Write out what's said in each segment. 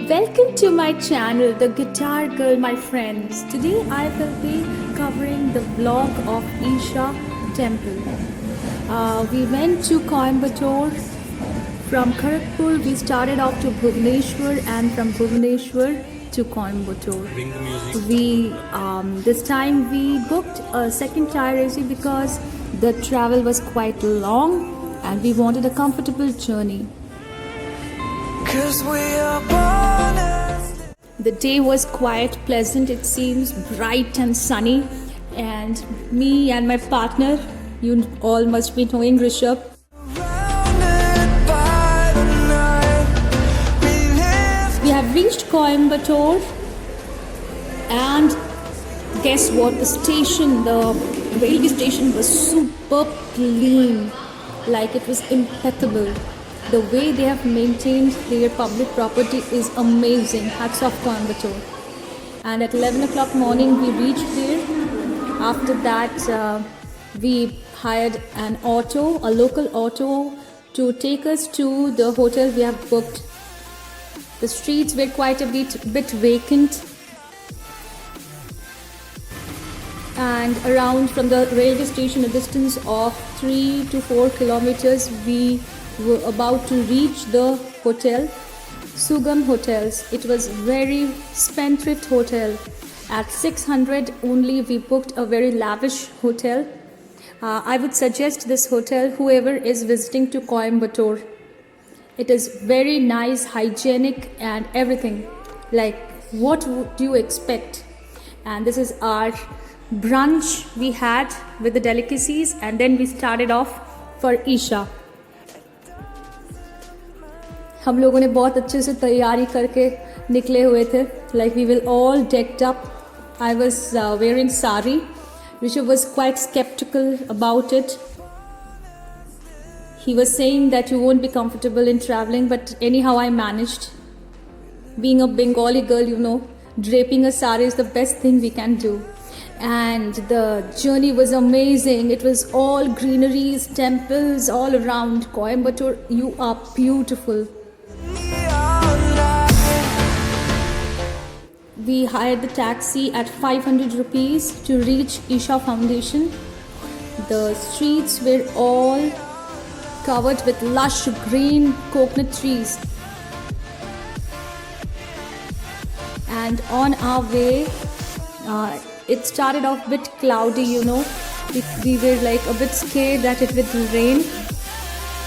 Welcome to my channel, The Guitar Girl, my friends. Today I will be covering the vlog of Isha Temple. We went to Coimbatore. From Kharagpur we started off to Bhubaneswar, and from Bhubaneswar to Coimbatore. This time we booked a second tier AC because the travel was quite long and we wanted a comfortable journey. The day was quite pleasant, it seems bright and sunny, and me and my partner, you all must be knowing Rishabh. We have reached Coimbatore, and guess what? The railway station was super clean, like it was impeccable. The way they have maintained their public property is amazing. Hats off Coimbatore. And at 11 o'clock morning we reached there. After that we hired an auto, a local auto, to take us to the hotel we have booked. The streets were quite a bit vacant, and around from the railway station a distance of 3 to 4 kilometers we were about to reach the hotel, Sugam Hotels. It was very spendthrift hotel. At 600 only we booked a very lavish hotel. I would suggest this hotel whoever is visiting to Coimbatore. It is very nice, hygienic and everything. Like what would you expect? And this is our brunch we had with the delicacies, and then we started off for Isha. हम लोगों ने बहुत अच्छे से तैयारी करके निकले हुए थे. Like we were all decked up. I was wearing sari. Rishabh was quite skeptical about it. He was saying that you won't be comfortable in traveling, but anyhow I managed. Being a Bengali girl, you know, draping a sari is the best thing we can do. And the journey was amazing. It was all greeneries, temples all around. Coimbatore, you are beautiful. We hired the taxi at 500 rupees to reach Isha Foundation. The streets were all covered with lush green coconut trees. And on our way, it started off a bit cloudy, you know. We were like a bit scared that it would rain.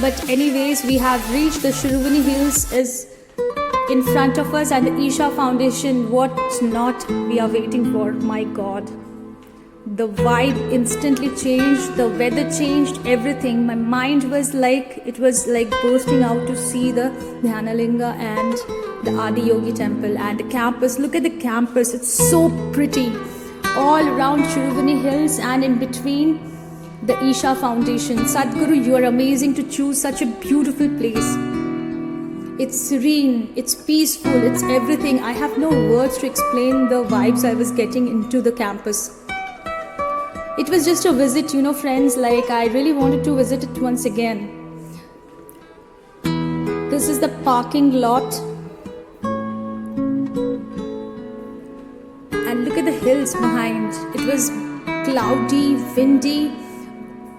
But anyways, we have reached the Shiruvani Hills is in front of us, and the Isha Foundation, what not we are waiting for. My God, the vibe instantly changed, the weather changed, everything. My mind was like, it was like bursting out to see the Dhyanalinga and the Adiyogi temple and the campus. Look at the campus, it's so pretty. All around Shiruvani Hills and in between the Isha Foundation. Sadhguru, you are amazing to choose such a beautiful place. It's serene, it's peaceful, it's everything. I have no words to explain the vibes I was getting into the campus. It was just a visit, you know, friends. Like I really wanted to visit it once again. This is the parking lot. And look at the hills behind. It was cloudy, windy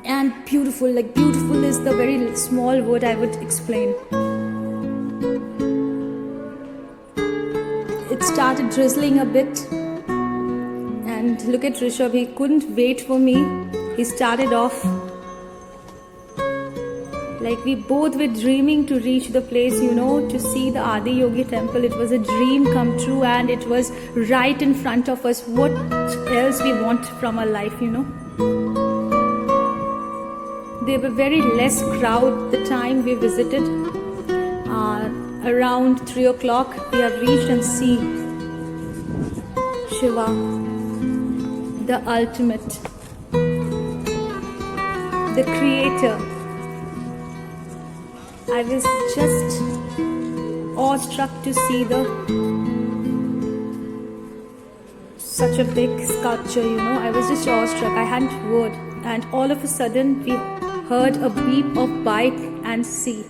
and beautiful. Like beautiful is the very small word I would explain. It started drizzling a bit, and look at Rishabh, he couldn't wait for me. He started off. Like we both were dreaming to reach the place, you know, to see the Adiyogi temple. It was a dream come true, and it was right in front of us. What else we want from our life, you know? There were very less crowd the time we visited. Around 3 o'clock we have reached and see Shiva, the ultimate, the creator. I was just awestruck to see such a big sculpture, you know. I was just awestruck, I hadn't word. And all of a sudden we heard a beep of bike and see.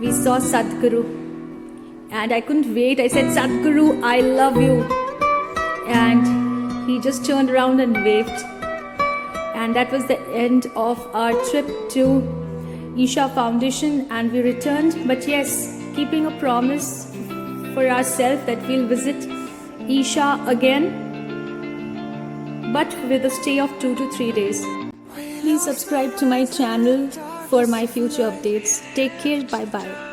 We saw Sadhguru. and I couldn't wait. I said, Sadhguru, I love you. And he just turned around and waved. And that was the end of our trip to Isha Foundation, and we returned. But yes, keeping a promise for ourselves that we'll visit Isha again, but with a stay of 2 to 3 days. Please subscribe to my channel for my future updates. Take care. Bye bye.